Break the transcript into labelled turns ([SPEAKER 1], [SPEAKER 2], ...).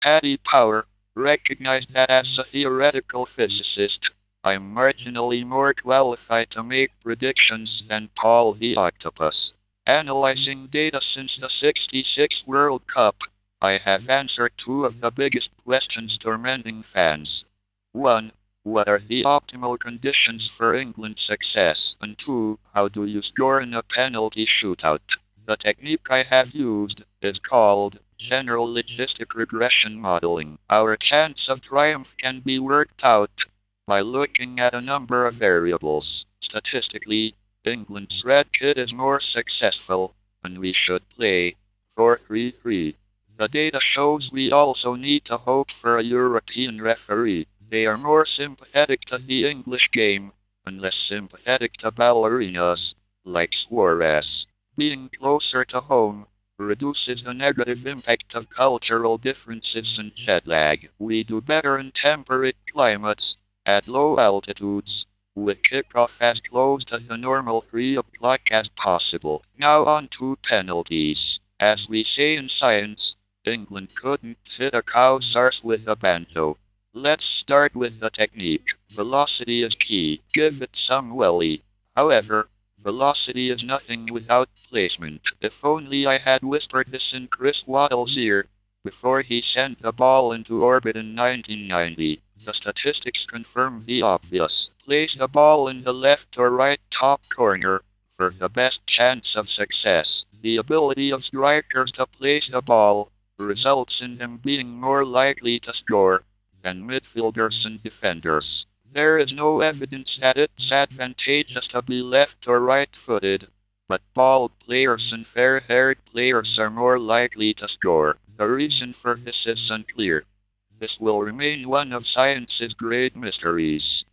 [SPEAKER 1] Paddy Power, recognized that as a theoretical physicist, I'm marginally more qualified to make predictions than Paul the Octopus. Analyzing data since the '66 World Cup, I have answered two of the biggest questions tormenting fans. 1. What are the optimal conditions for England's success? And 2. How do you score in a penalty shootout? The technique I have used is called general logistic regression modeling. Our chance of triumph can be worked out by looking at a number of variables. Statistically, England's red kit is more successful, and we should play 4-3-3. The data shows we also need to hope for a European referee. They are more sympathetic to the English game, and less sympathetic to ballerinas, like Suarez. Being closer to home reduces the negative impact of cultural differences and jet lag. We do better in temperate climates, at low altitudes, with kickoff as close to the normal 3 o'clock as possible. Now on to penalties. As we say in science, England couldn't hit a cow's arse with a banjo. Let's start with the technique. Velocity is key. Give it some welly. However, velocity is nothing without placement. If only I had whispered this in Chris Waddle's ear before he sent the ball into orbit in 1990. The statistics confirm the obvious. Place the ball in the left or right top corner for the best chance of success. The ability of strikers to place the ball results in them being more likely to score than midfielders and defenders. There is no evidence that it's advantageous to be left or right-footed, but bald players and fair-haired players are more likely to score. The reason for this is unclear. This will remain one of science's great mysteries.